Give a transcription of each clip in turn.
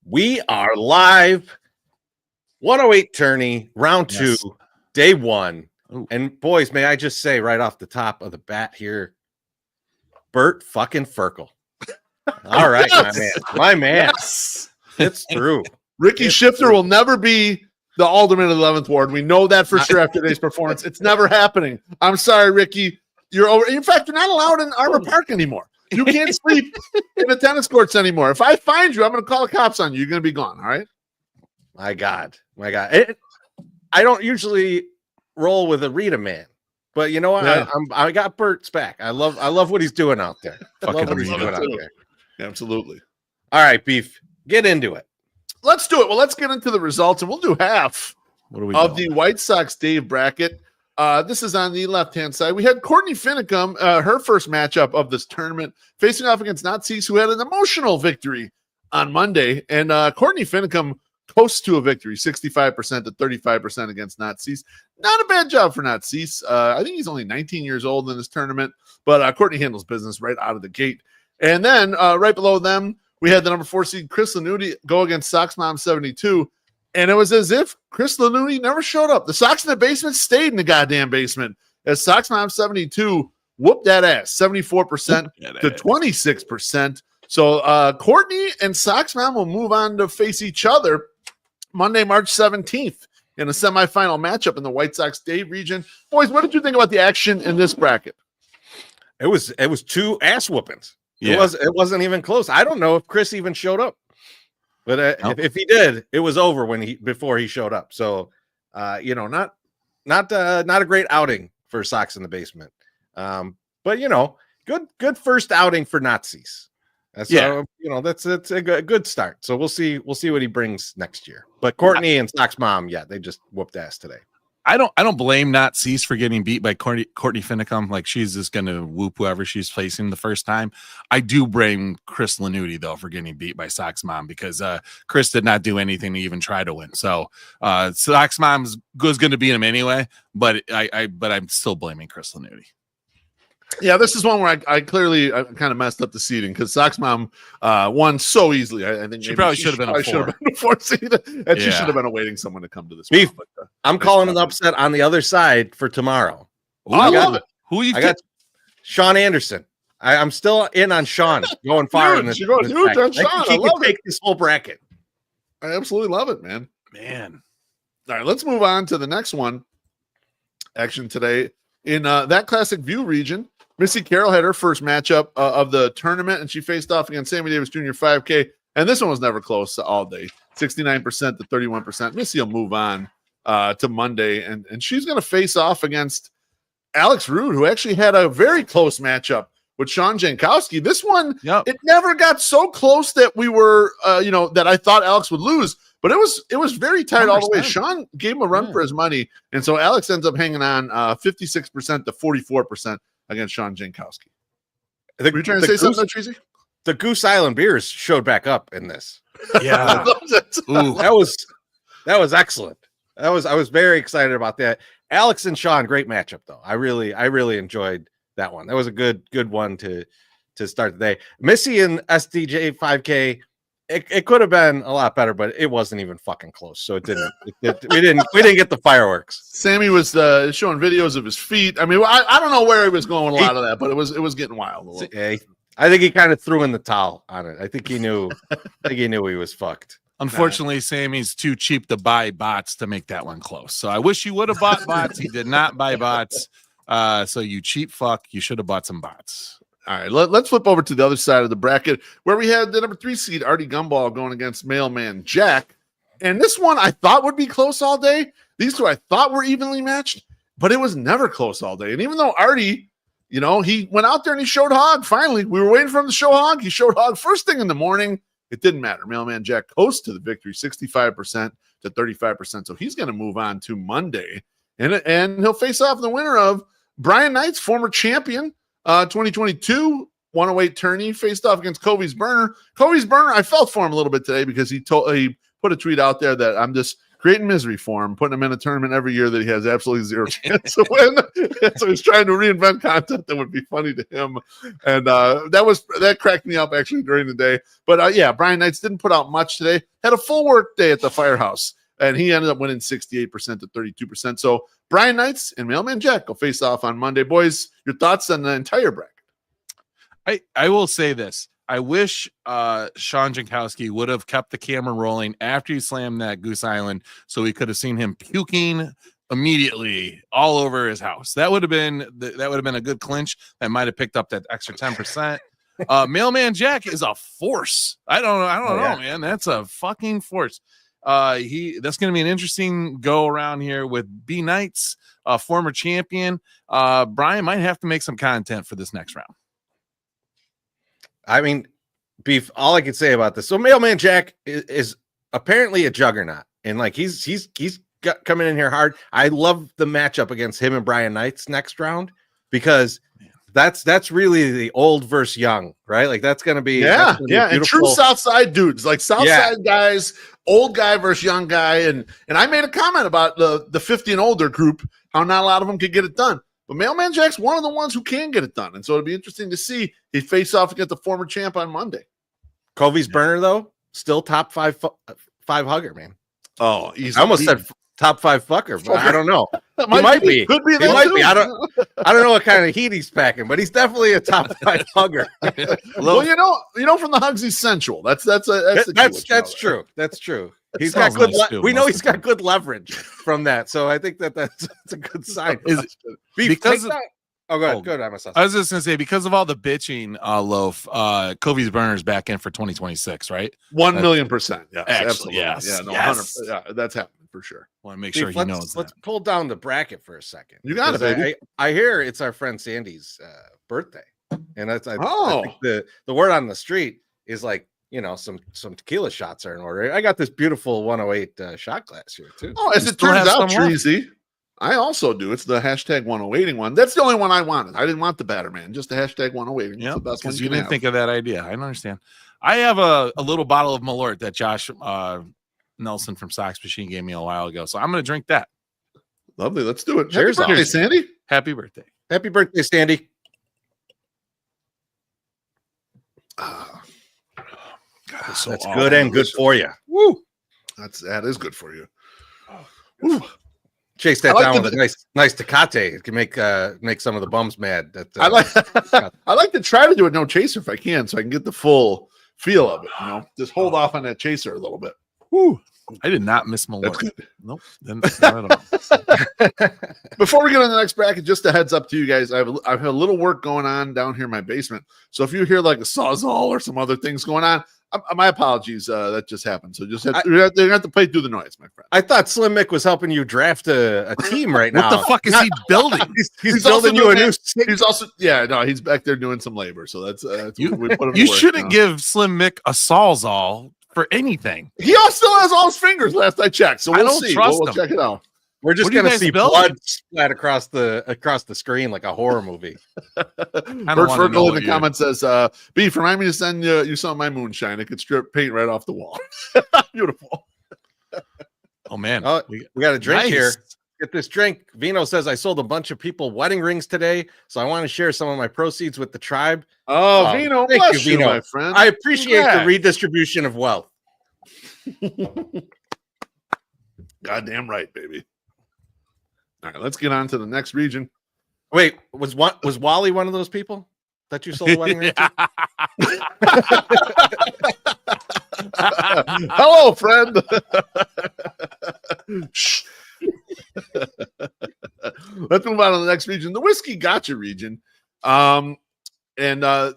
We are live. 108 tourney, round two, day one. Ooh. And boys, may I just say right off the top of the bat here, Bert fucking Ferkel. All right, my man. Yes. It's true. Ricky Shifter will never be the alderman of the 11th ward. We know that for sure after today's performance. It's never happening. I'm sorry, Ricky. You're over. In fact, you're not allowed in Arbor Park anymore. You can't sleep in the tennis courts anymore. If I find you, I'm going to call the cops on you. You're going to be gone. All right. My God. I don't usually roll with a Rita man, but you know what? Yeah. I got Bert's back. I love what he's doing out there. Absolutely. All right, Beef. Get into it. Let's do it. Well, let's get into the results, and we'll do half of doing? the White Sox Dave bracket. This is on the left-hand side. We had Courtney Finicum, her first matchup of this tournament, facing off against Nazis, who had an emotional victory on Monday. And Courtney Finicum coasts to a victory, 65% to 35% against Nazis. Not a bad job for Nazis. I think he's only 19 years old in this tournament, but Courtney handles business right out of the gate. And then right below them, we had the number 4 seed Chris Lanuti go against Sox Mom 72. And it was as if Chris Lanuti never showed up. The Sox in the basement stayed in the goddamn basement as Sox Mom 72 whooped that ass, 74% to 26%. So Courtney and Sox Mom will move on to face each other Monday, March 17th in a semifinal matchup in the White Sox Dave region. Boys, what did you think about the action in this bracket? It was two ass whoopings. Yeah. It wasn't even close. I don't know if Chris even showed up. But if he did, it was over before he showed up. So, not a great outing for Sox in the basement. But good first outing for Nazis. That's that's a good start. So we'll see what he brings next year. But Courtney and Sox Mom, they just whooped ass today. I don't blame Nazis for getting beat by Courtney Finicum. Like, she's just going to whoop whoever she's facing the first time. I do blame Chris Lanuti, though, for getting beat by Sox Mom because Chris did not do anything to even try to win. So Sox Mom was going to beat him anyway, but I'm still blaming Chris Lanuti. Yeah, this is one where I clearly kind of messed up the seeding because Sox Mom won so easily. I think she probably should have been a 4 seed, and she should have been awaiting someone to come to this. Beef, I'm calling an upset on the other side for tomorrow. I love it. I got Sean Anderson. I'm still in on Sean going far in this. You're going huge on Sean. I think he can take this whole bracket. I absolutely love it, man. All right, let's move on to the next one. Action today in that classic view region. Missy Carroll had her first matchup of the tournament, and she faced off against Sammy Davis Jr. 5K, and this one was never close all day, 69% to 31%. Missy will move on to Monday, and she's going to face off against Alex Rude, who actually had a very close matchup with Sean Jankowski. This one, It never got so close that we were, that I thought Alex would lose, but it was very tight all the way. Sean gave him a run for his money, and so Alex ends up hanging on 56% to 44%. Against Sean Jankowski. Were you trying to say something, Treasy? The Goose Island beers showed back up in this. Yeah. Ooh, that was excellent. I was very excited about that. Alex and Sean, great matchup though. I really enjoyed that one. That was a good one to start the day. Missy and SDJ 5K. It could have been a lot better, but it wasn't even fucking close. So it didn't. We didn't get the fireworks. Sammy was showing videos of his feet. I mean, I don't know where he was going with a lot of that, but it was getting wild. I think he kind of threw in the towel on it. I think he knew. He was fucked. Unfortunately, Sammy's too cheap to buy bots to make that one close. So I wish you would have bought bots. He did not buy bots. So you cheap fuck. You should have bought some bots. All right, let's flip over to the other side of the bracket where we had the number 3 seed Artie Gumball going against Mailman Jack. And this one I thought would be close all day. These two I thought were evenly matched, but it was never close all day. And even though Artie, he went out there and he showed hog. Finally, we were waiting for him to show hog. He showed hog first thing in the morning. It didn't matter. Mailman Jack coast to the victory, 65% to 35%. So he's going to move on to Monday. And he'll face off the winner of Brian Knight's former champion, 2022 108 tourney, faced off against Kobe's Burner. Kobe's Burner, I felt for him a little bit today because he put a tweet out there that I'm just creating misery for him, putting him in a tournament every year that he has absolutely zero chance to win. So he's trying to reinvent content that would be funny to him. And that cracked me up actually during the day. But yeah, Brian Knights didn't put out much today. Had a full work day at the Firehouse, and he ended up winning 68% to 32%. So Brian Knights and Mailman Jack will face off on Monday. Boys, your thoughts on the entire bracket? I will say this. I wish Sean Jankowski would have kept the camera rolling after he slammed that Goose Island, so we could have seen him puking immediately all over his house. That would have been a good clinch. That might have picked up that extra 10%. Mailman Jack is a force. I don't know, man. That's a fucking force. That's going to be an interesting go around here with B Knights, former champion. Brian might have to make some content for this next round. I mean, Beef, all I can say about this. So Mailman Jack is apparently a juggernaut, and like he's coming in here hard. I love the matchup against him and Brian Knights next round, because that's really the old versus young, right? Like that's gonna be and true Southside dudes, like Southside guys, old guy versus young guy. And I made a comment about the 50 and older group, how not a lot of them could get it done. But Mailman Jack's one of the ones who can get it done. And so it'll be interesting to see he face off against the former champ on Monday. Covey's burner, though, still top five hugger, man. Oh, I almost said top 5 fucker, but I don't know. He might be. Could be. He might be. I don't know what kind of heat he's packing, but he's definitely a top 5 hugger. Well, you know, from the hugs, he's sensual. That's true. That's true. He's got good. We know he's got good leverage from that, so I think that's a good sign. Is it because of, go ahead. I was just gonna say, because of all the bitching, Loaf, Covey's burner's back in for 2026, right? 1,000,000%. Yeah, absolutely. Yes. Yeah, no, yes. 100%. Yeah, that's happening for sure. Want to make sure he knows. Let's pull down the bracket for a second. You got it, baby. I hear it's our friend Sandy's birthday, and that's I think the word on the street is like, you know, some tequila shots are in order. I got this beautiful 108 shot glass here too. Oh, as it turns out, Treasy, I also do. It's the hashtag 108 one. That's the only one I wanted. I didn't want the Batterman, just the hashtag 108. Yeah, because you didn't think of that idea. I don't understand. I have a little bottle of Malort that Josh Nelson from Sox Machine gave me a while ago, so I'm going to drink that. Lovely. Let's do it. Cheers, happy birthday, Sandy. Happy birthday. Happy birthday, Sandy. So that's good and good for you. Woo! That is good for you. Woo. Chase that down with a nice Tecate. It can make some of the bums mad. I like to try to do a no chaser if I can, so I can get the full feel of it. You know, just hold off on that chaser a little bit. Woo! I did not miss Malort. Nope. Not at all. Before we get on the next bracket, just a heads up to you guys. I've had a little work going on down here in my basement. So if you hear like a sawzall or some other things going on, my apologies. That just happened. So you're going to have to play through the noise, my friend. I thought Slim Mick was helping you draft a team right now. What the fuck is he building? He's building you a new. He's also he's back there doing some labor. So that's we put him. You shouldn't give Slim Mick a sawzall for anything. He still has all his fingers. Last I checked, so we'll see. We'll check it out. We're just going to see blood splat across the screen like a horror movie. Bert Ferkel in the comments says, "Beef, remind me to send you some of my moonshine. It could strip paint right off the wall." Beautiful. Oh man, we got a drink here. Get this drink. Vino says, "I sold a bunch of people wedding rings today, so I want to share some of my proceeds with the tribe." Oh, Vino, bless you, Vino, my friend. I appreciate the redistribution of wealth. Goddamn right, baby. All right, let's get on to the next region. Wait, was Wally one of those people that you sold a wedding ring to? Hello, friend. Let's move on to the next region, the Whiskey Gotcha region. And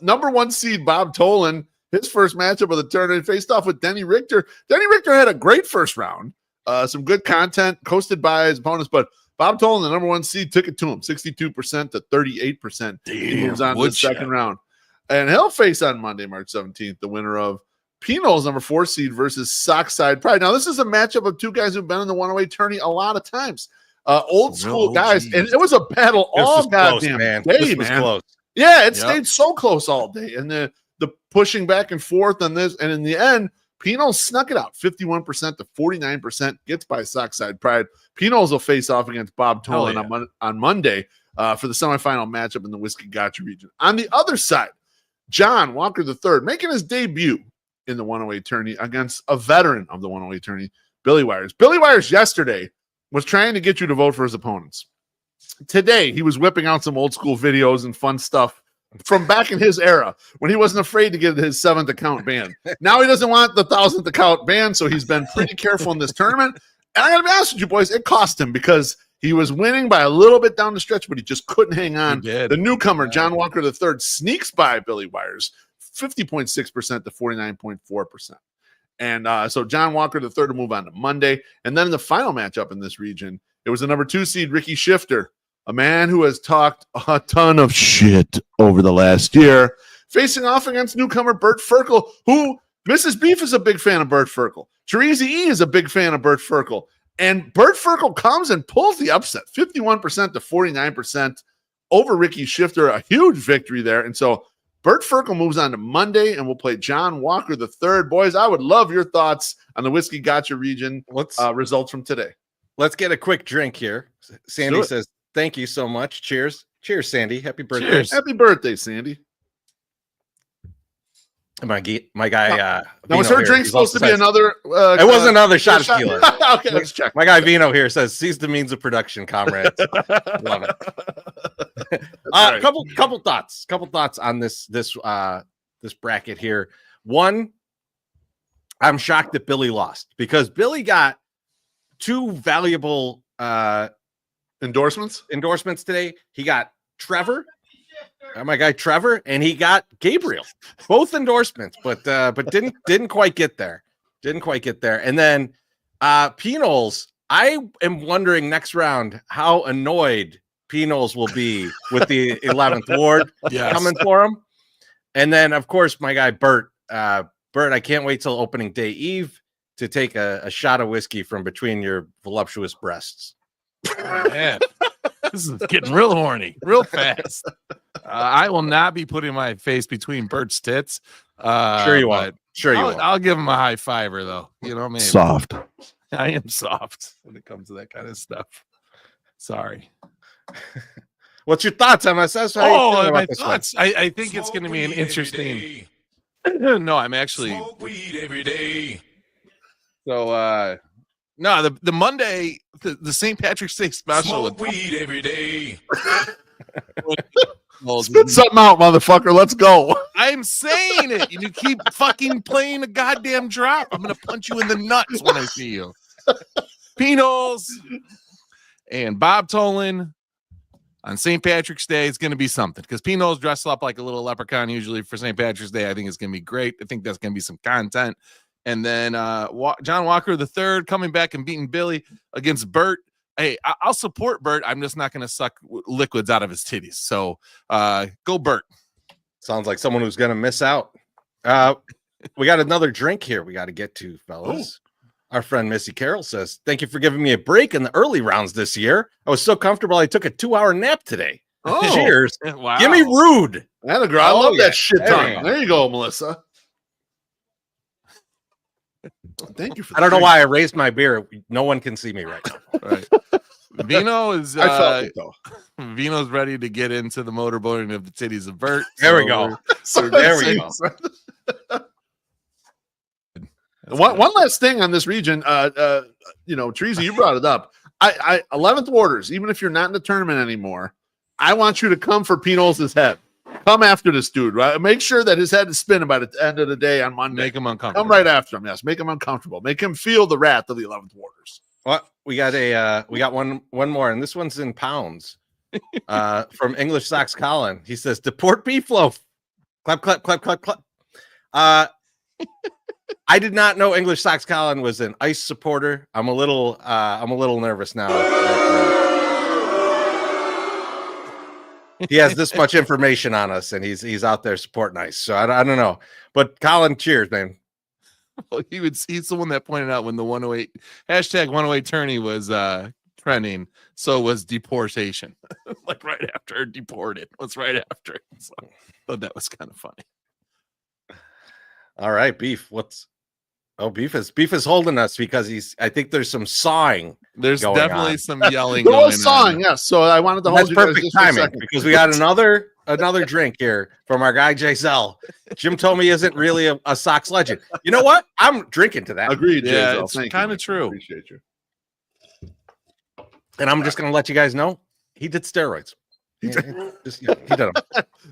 number 1 seed Bob Tolan, his first matchup of the tournament, faced off with Denny Richter. Denny Richter had a great first round. Some good content coasted by his opponents, but Bob Tolan, the number 1 seed, took it to him 62% to 38%. He moves on to the second round. And he'll face on Monday, March 17th, the winner of Pinol's number 4 seed versus Sockside Pride. Now, this is a matchup of two guys who've been in the 108 tourney a lot of times. Old school guys. And it was a battle all goddamn day, man. Close. Yeah, it stayed so close all day. And the pushing back and forth on this. And in the end, Pinos snuck it out 51% to 49%, gets by Sockside Pride. Pinos will face off against Bob Tolan on Monday for the semifinal matchup in the Whiskey Gotcha region. On the other side, John Walker III making his debut in the 108 tourney against a veteran of the 108 tourney, Billy Wires. Billy Wires yesterday was trying to get you to vote for his opponents. Today, he was whipping out some old school videos and fun stuff from back in his era when he wasn't afraid to get his 7th account banned. Now he doesn't want the 1,000th account banned, so he's been pretty careful in this tournament. And I got to be honest with you, boys, it cost him because he was winning by a little bit down the stretch, but he just couldn't hang on. The newcomer, John Walker III, sneaks by Billy Wires, 50.6% to 49.4%. And so John Walker III to move on to Monday. And then in the final matchup in this region, it was the number 2 seed, Ricky Shifter, a man who has talked a ton of shit over the last year, facing off against newcomer Bert Ferkel, who Mrs. Beef is a big fan of Bert Ferkel. Teresa E is a big fan of Bert Ferkel. And Bert Ferkel comes and pulls the upset, 51% to 49% over Ricky Shifter, a huge victory there. And so Bert Ferkel moves on to Monday, and we'll play John Walker III. Boys, I would love your thoughts on the Whiskey Gotcha region results from today. Let's get a quick drink here. Sandy says, thank you so much. Cheers. Cheers, Sandy. Happy birthday. Cheers. Happy birthday, Sandy. My guy. Now, was her drink supposed to be another? It was another shot of tequila. Okay, let's check. My guy Vino here says, "Seize the means of production, comrades." Love it. Right. Couple thoughts on this bracket here. One, I'm shocked that Billy lost because Billy got 2 valuable endorsements today. He got Trevor. My guy Trevor, and he got Gabriel, both endorsements, but didn't quite get there. And then P-Knowles, I am wondering next round how annoyed P-Knowles will be with the 11th ward coming for him. And then of course my guy Bert, I can't wait till opening day eve to take a shot of whiskey from between your voluptuous breasts. Man, this is getting real horny, real fast. I will not be putting my face between Bert's tits. Sure you won't. I'll give him a high fiver, though. You know, maybe. Soft. I am soft when it comes to that kind of stuff. Sorry. What's your thoughts, MSS? My thoughts. I think it's going to be an interesting. No, I'm actually. Smoke weed every day. So, no, the Monday, the St. Patrick's Day special. Smoke weed every day. Spit something out, motherfucker. Let's go. I'm saying it. You keep fucking playing a goddamn drop. I'm going to punch you in the nuts when I see you. P-Knowles and Bob Tolan on St. Patrick's Day is going to be something because P-Knowles dressed up like a little leprechaun usually for St. Patrick's Day. I think it's going to be great. I think that's going to be some content. And then John Walker III coming back and beating Billy against Bert. Hey, I'll support Bert. I'm just not going to suck liquids out of his titties. So go Bert. Sounds like someone who's going to miss out. We got another drink here we got to get to, fellas. Ooh. Our friend Missy Carroll says, thank you for giving me a break in the early rounds this year. I was so comfortable I took a 2-hour nap today. Oh, cheers. Wow. Give me rude. I love that shit tongue. There you go, Melissa. Thank you for I don't know why I raised my beer. No one can see me right now. Right. Vino is I felt it, though. Vino's ready to get into the motorboating of the titties of Bert. There we go. So there we go. One last thing on this region. Teresa, you brought it up. I 11th warders, even if you're not in the tournament anymore, I want you to come for P-Knowles' head. Come after this dude, right? Make sure that his head is spinning by the end of the day on Monday. Make him uncomfortable. Come right after him. Yes, make him uncomfortable. Make him feel the wrath of the 11th warders. Well, we got one more, and this one's in pounds. From English Sox Colin. He says, "Deport beef loaf." Clap, clap, clap, clap, clap. I did not know English Sox Colin was an ICE supporter. I'm a little nervous now. He has this much information on us, and he's out there supporting ICE. So I don't know, but Colin, cheers, man. Well, he's the one that pointed out when the 108 #108 tourney was trending. So was deportation, like right after deported. Was right after. So I thought that was kind of funny. All right, beef. Oh, beef is holding us because I think there's some sawing. There's going definitely on. some yelling There going was sawing, yes. So I wanted to hold That's you guys perfect just for a timing second. because we got another drink here from our guy Giselle. Jim told me he isn't really a Sox legend. You know what? I'm drinking to that. Agreed, Yeah, Jay-Zo. it's Thank you, kinda man. true. Appreciate you. And I'm just gonna let you guys know he did steroids. He did them.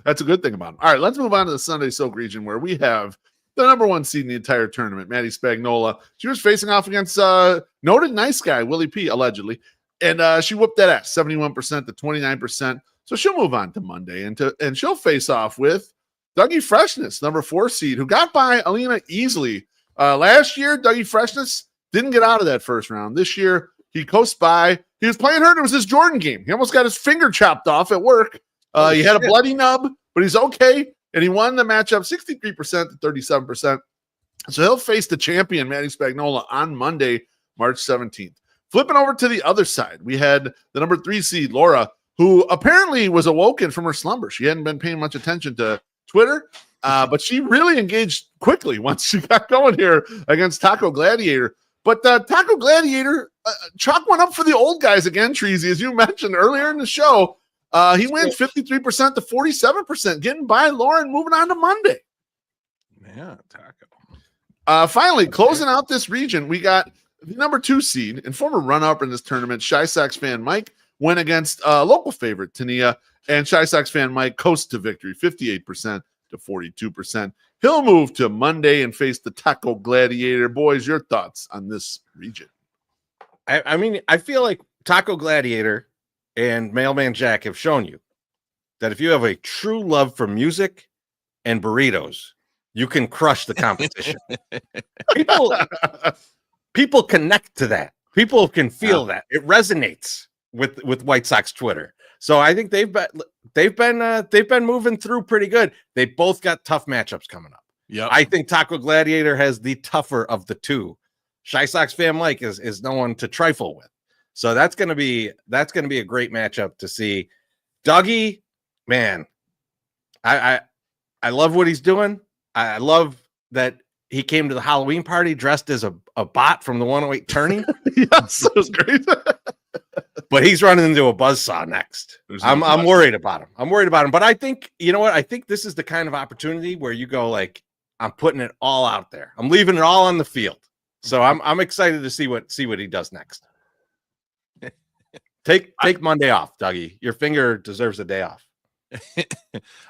That's a good thing about him. All right, let's move on to the Sunday Soak region where we have the number one seed in the entire tournament, Maddie Spagnola. She was facing off against noted nice guy, Willie P, allegedly. And she whooped that ass, 71% to 29%. So she'll move on to Monday and she'll face off with Dougie Freshness, number 4 seed, who got by Alina easily. Last year, Dougie Freshness didn't get out of that first round. This year, he coasts by. He was playing hurt. It was his Jordan game. He almost got his finger chopped off at work. He had a bloody nub, but he's okay. And he won the matchup 63% to 37%. So he'll face the champion, Maddie Spagnola, on Monday, March 17th. Flipping over to the other side, we had the number 3 seed, Laura, who apparently was awoken from her slumber. She hadn't been paying much attention to Twitter, but she really engaged quickly once she got going here against Taco Gladiator. But Taco Gladiator, chalk one up for the old guys again, Treasy, as you mentioned earlier in the show. He wins 53% to 47%, getting by Lauren, moving on to Monday. Yeah, Taco. Finally, closing out this region, we got the number 2 seed and former runner-up in this tournament, Shy Sox fan Mike, went against local favorite Tania, and Shy Sox fan Mike coast to victory, 58% to 42%. He'll move to Monday and face the Taco Gladiator. Boys, your thoughts on this region? I mean, I feel like Taco Gladiator and Mailman Jack have shown you that if you have a true love for music and burritos, you can crush the competition. People connect to that. People can feel that. It resonates with White Sox Twitter. So I think they've been moving through pretty good. They both got tough matchups coming up. Yeah, I think Taco Gladiator has the tougher of the two. Shy Sox fan Mike is no one to trifle with. So that's gonna be a great matchup to see. Dougie, man, I love what he's doing. I love that he came to the Halloween party dressed as a bot from the 108 tourney. Yes, it was great. But he's running into a buzzsaw next. I'm worried about him. But I think, you know what? I think this is the kind of opportunity where you go like, I'm putting it all out there. I'm leaving it all on the field. So I'm excited to see what he does next. Take Monday off, Dougie. Your finger deserves a day off.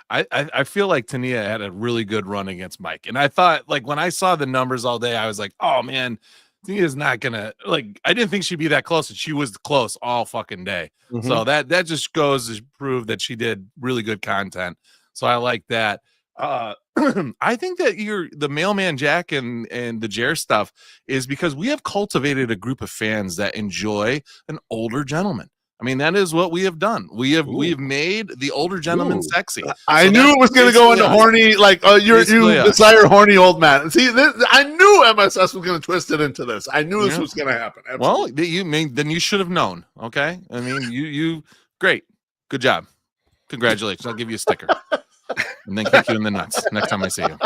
I feel like Tania had a really good run against Mike. And I thought, like, when I saw the numbers all day, I was like, oh man, Tania's not gonna, like, I didn't think she'd be that close, and she was close all fucking day. Mm-hmm. So that just goes to prove that she did really good content. So I like that. I think that the Mailman Jack and the Jer stuff is because we have cultivated a group of fans that enjoy an older gentleman. I mean, that is what we have done. We've made the older gentleman sexy. I knew it was going to go into horny, like you desire horny old man. See, I knew MSS was going to twist it into this. I knew this was going to happen. Absolutely. Well, then you should have known. Okay, I mean, you great, good job, congratulations. I'll give you a sticker and then kick you in the nuts next time I see you.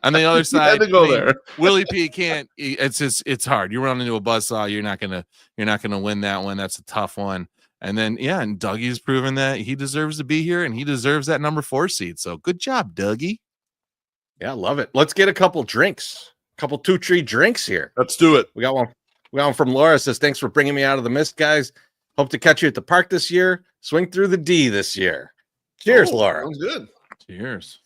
On the other side, had to go there. Willie P can't. It's hard. You run into a buzzsaw. You're not gonna win that one. That's a tough one. And then and Dougie's proven that he deserves to be here, and he deserves that number 4 seed. So good job, Dougie. Yeah, love it. Let's get a couple drinks, Two Tree drinks here. Let's do it. We got one from Laura. Says thanks for bringing me out of the mist, guys. Hope to catch you at the park this year. Swing through the D this year. Cheers, Laura. Sounds good. Cheers.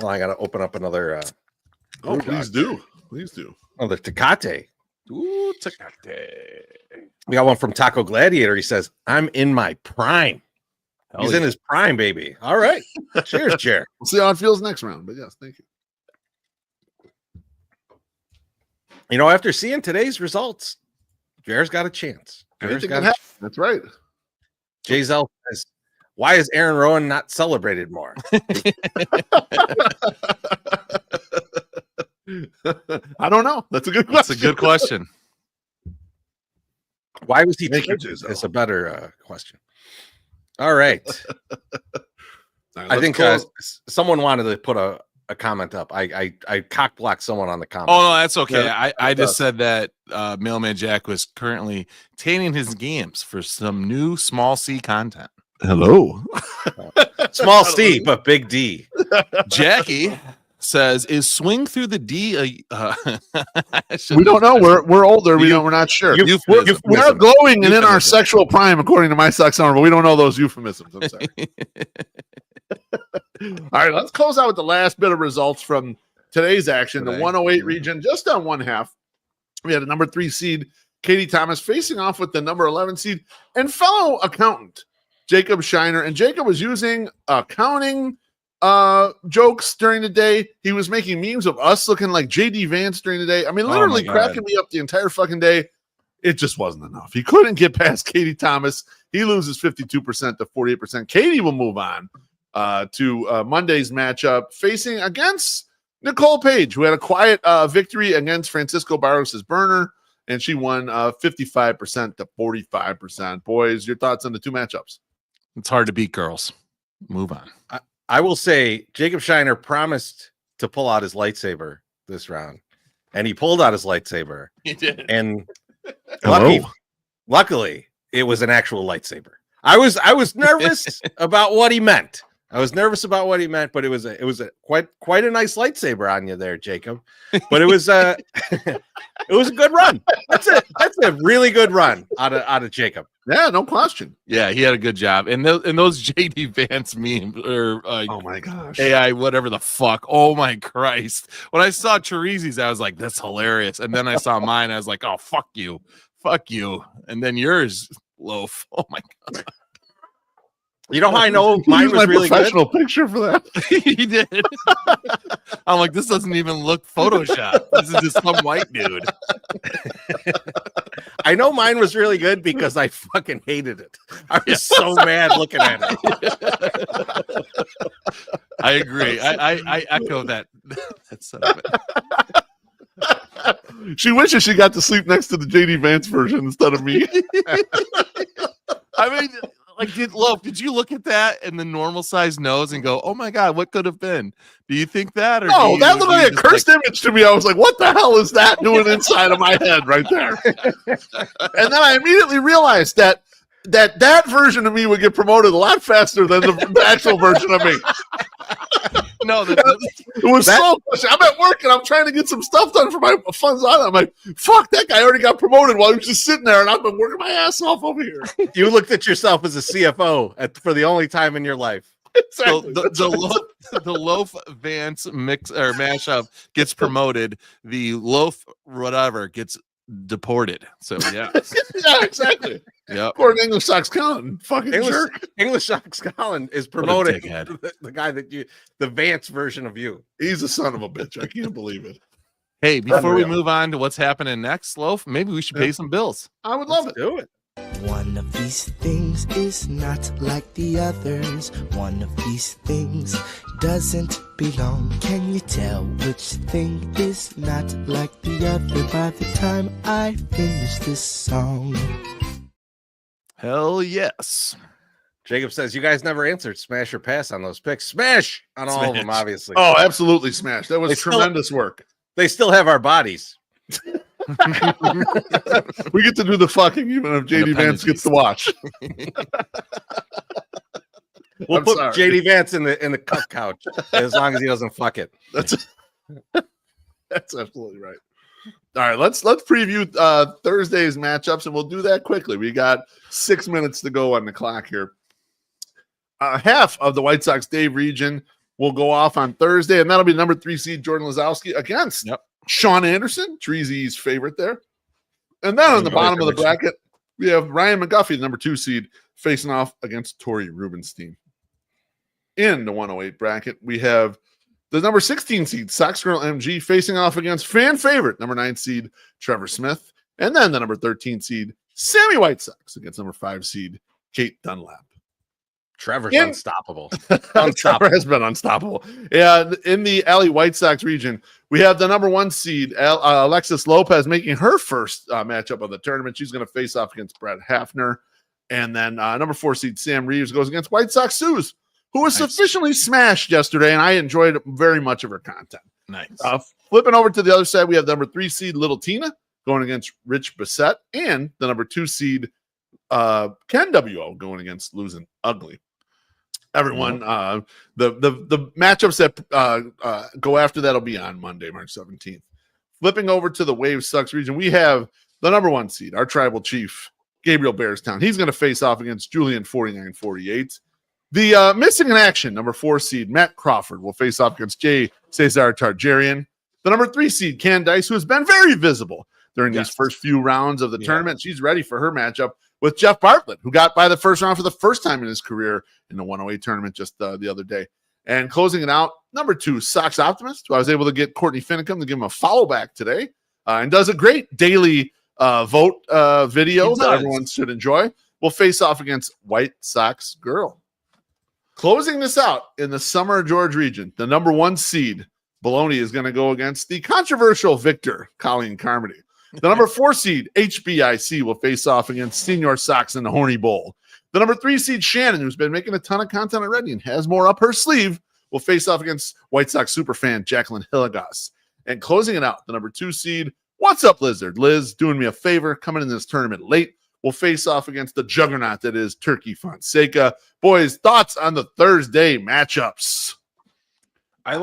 Well, I got to open up another. Please do. Oh, the Tecate. Ooh, Tecate. We got one from Taco Gladiator. He says, I'm in my prime. He's in his prime, baby. All right. Cheers, Jer. We'll see how it feels next round. But yes, thank you. You know, after seeing today's results, Jer's got a chance. That's right. Jay Zell says, why is Aaron Rowan not celebrated more? I don't know. That's a good question. That's a good question. Why was he Thank you, traded? Jay-Zell. It's a better question. All right. All right, I let's think close. someone wanted to put a comment up. I cock blocked someone on the comment. Oh no, that's okay. Yeah, I just said that Mailman Jack was currently tanning his games for some new small C content. Hello. Small C, but big D. Jackie says, "Is swing through the D?" We don't know. We're older. We're not sure. We are glowing and in our sexual prime, according to My Sock Summer, but we don't know those euphemisms. I'm sorry. All right, let's close out with the last bit of results from today's action. The 108 region, just on one half. We had a number 3 seed, Katie Thomas, facing off with the number 11 seed and fellow accountant, Jacob Shiner. And Jacob was using accounting jokes during the day. He was making memes of us looking like JD Vance during the day. I mean, literally cracking me up the entire fucking day. It just wasn't enough. He couldn't get past Katie Thomas. He loses 52% to 48%. Katie will move on to Monday's matchup, facing against Nicole Page, who had a quiet victory against Francisco Barros' burner, and she won 55% to 45%. Boys, your thoughts on the two matchups? It's hard to beat, girls. Move on. I will say Jacob Shiner promised to pull out his lightsaber this round, and he pulled out his lightsaber. He did. And luckily, it was an actual lightsaber. I was nervous about what he meant. But it was a quite a nice lightsaber on you there, Jacob. But it was it was a good run. That's a really good run out of Jacob. Yeah, no question. Yeah, he had a good job. And those JD Vance memes or oh my gosh, AI, whatever the fuck. Oh my Christ. When I saw Terezi's, I was like, that's hilarious. And then I saw mine, I was like, oh, fuck you. And then yours, Loaf. Oh my God. You know how I know mine was really professional good? Picture for that. He did. I'm like, this doesn't even look Photoshop. This is just some white dude. I know mine was really good because I fucking hated it. I was so mad looking at it. I agree. I echo that. That son of it. She wishes she got to sleep next to the JD Vance version instead of me. I mean, like, did you look at that and the normal size nose and go, oh my God, what could have been? Do you think that? Or no, that looked like a cursed image to me. I was like, what the hell is that doing inside of my head right there? And then I immediately realized that version of me would get promoted a lot faster than the actual version of me. No, it was so. I'm at work and I'm trying to get some stuff done for my funds on it. I'm like, fuck, that guy already got promoted while he was just sitting there, and I've been working my ass off over here. You looked at yourself as a CFO for the only time in your life. Exactly. So the Loaf Vance mix or mashup gets promoted. The Loaf whatever gets deported. So yeah. Yeah, exactly. Yeah. Or English Socks Colin. Fucking jerk. English Socks Colin is promoting the guy the Vance version of you. He's a son of a bitch. I can't believe it. Hey, before we move on to what's happening next, Loaf, maybe we should pay some bills. I would love it. Do it. One of these things is not like the others. One of these things doesn't belong. Can you tell which thing is not like the other by the time I finish this song? Hell yes. Jacob says, you guys never answered smash or pass on those picks. Smash on all of them, obviously. Oh, absolutely smash. That was tremendous work. They still have our bodies. We get to do the fucking even if JD Vance gets to watch. We'll put JD Vance in the cup couch as long as he doesn't fuck it. That's absolutely right. All right, let's preview Thursday's matchups, and we'll do that quickly. We got 6 minutes to go on the clock here. Half of the White Sox Dave region will go off on Thursday, and that'll be number 3 seed Jordan Lazowski against Sean Anderson, Treasy's favorite there. And then on the bottom of the bracket, we have Ryan McGuffey, the number 2 seed, facing off against Tori Rubenstein. In the 108 bracket, we have the number 16 seed, Sox Girl MG, facing off against fan favorite, number 9 seed, Trevor Smith. And then the number 13 seed, Sammy White Sox, against number 5 seed, Kate Dunlap. Trevor's unstoppable. Trevor has been unstoppable. Yeah, in the Alley White Sox region, we have the number 1 seed, Alexis Lopez, making her first matchup of the tournament. She's going to face off against Brett Hafner. And then number 4 seed, Sam Reeves, goes against White Sox Suze, who was Nice. sufficiently smashed yesterday, and I enjoyed very much of her content. Nice. Flipping over to the other side, we have the number 3 seed Little Tina going against Rich Bissett, and the number 2 seed Ken WO going against Losing Ugly. Everyone, the matchups that go after that will be on Monday, March 17th. Flipping over to the Wave Sucks region, we have the number 1 seed, our tribal chief, Gabriel Bearstown. He's going to face off against Julian 4948. The missing in action, number 4 seed, Matt Crawford, will face off against Jay Cesar Targaryen. The number 3 seed, Candice, who has been very visible during these first few rounds of the tournament. She's ready for her matchup with Jeff Bartlett, who got by the first round for the first time in his career in the 108 tournament just the other day. And closing it out, number 2, Sox Optimist, who I was able to get Courtney Finicum to give him a follow back today, and does a great daily vote video that everyone should enjoy. Will face off against White Sox Girl. Closing this out in the Summer George region, the number 1 seed, Baloney, is going to go against the controversial victor, Colleen Carmody. The number 4 seed, HBIC, will face off against Senior Sox in the Horny Bowl. The number 3 seed, Shannon, who's been making a ton of content already and has more up her sleeve, will face off against White Sox superfan Jacqueline Hillegas. And closing it out, the number 2 seed, What's Up Lizard? Liz, doing me a favor, coming in this tournament late, will face off against the juggernaut that is Turkey Fonseca. Boys, thoughts on the Thursday matchups? I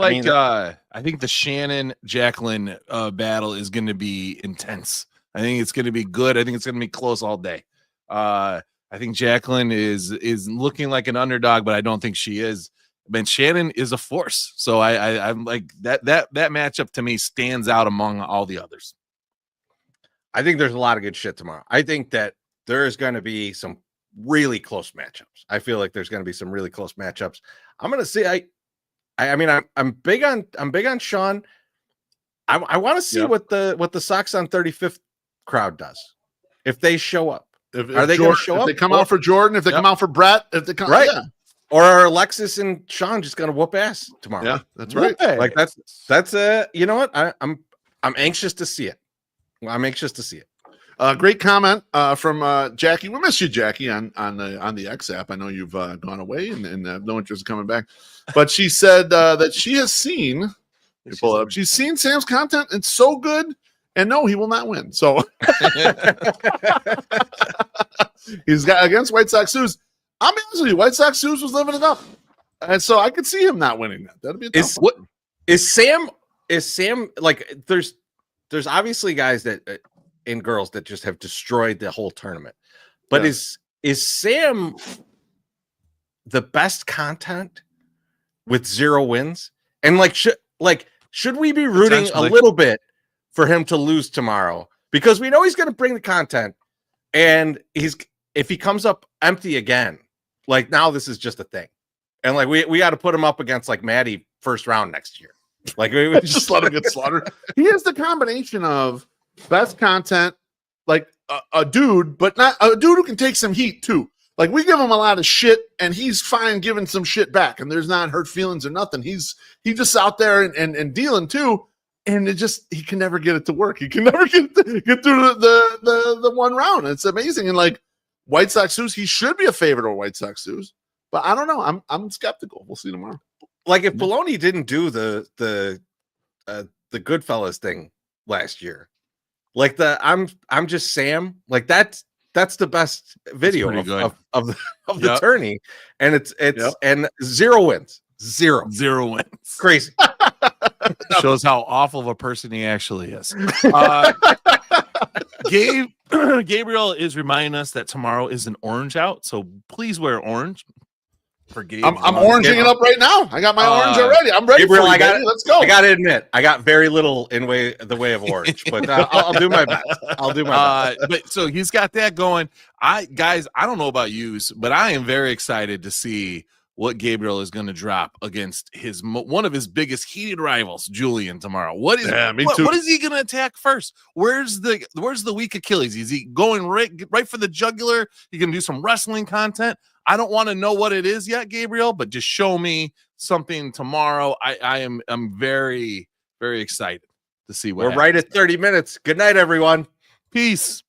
think the Shannon Jacqueline battle is going to be intense. I think it's going to be good. I think it's going to be close all day. I think Jacqueline is looking like an underdog, but I don't think she is. Man, Shannon is a force. So I'm like that matchup to me stands out among all the others. I think there's a lot of good shit tomorrow. I think that there is going to be some really close matchups. I feel like there's going to be some really close matchups. I'm going to see. I mean, I'm big on Sean. I want to see what the Sox on 35th crowd does if they show up. Are they going to show up? If they come out for Jordan, if they come out for Brett, if they come right, or are Alexis and Sean just going to whoop ass tomorrow? Yeah, that's right. Like that's you know what? I'm anxious to see it. I'm anxious to see it. Great comment from Jackie. We miss you, Jackie, on the X app. I know you've gone away and no interest in coming back, but she said that she has seen. Pull it up. She's seen Sam's content. It's so good, and no, he will not win. So he's got against White Sox Suze. I'm honest with you, White Sox Suze was living it up, and so I could see him not winning that. That'd be a tough one. Is Sam like? There's obviously guys that. And girls that just have destroyed the whole tournament. But is Sam the best content with 0 wins? And should we be rooting a little bit for him to lose tomorrow? Because we know he's going to bring the content, and if he comes up empty again, like now this is just a thing. And like we got to put him up against like Maddie first round next year. Like we just let him get slaughtered. He has the combination of best content, like a dude, but not a dude who can take some heat too. Like we give him a lot of shit, and he's fine giving some shit back, and there's not hurt feelings or nothing. He's just out there and dealing too, and he can never get it to work. He can never get through the one round. It's amazing. And like White Sox Suze, he should be a favorite over White Sox Suze, but I don't know. I'm skeptical. We'll see tomorrow. Like if Baloney didn't do the Goodfellas thing last year. Like I'm just Sam. Like that's the best video of the tourney, and it's and 0 wins, zero wins. Crazy. Shows how awful of a person he actually is. Gabriel is reminding us that tomorrow is an orange out, so please wear orange. For Gabe, I'm oranging it up right now. I got my orange already. I'm ready. Gabriel, for you, let's go. I got to admit, I got very little in the way of orange, but I'll do my best. But so he's got that going. I don't know about you, but I am very excited to see what Gabriel is going to drop against one of his biggest heated rivals, Julian, tomorrow. What is he going to attack first? Where's the weak Achilles? Is he going right for the jugular? He can do some wrestling content. I don't want to know what it is yet, Gabriel, but just show me something tomorrow. I'm very, very excited to see what we're right at 30 minutes. Good night, everyone. Peace.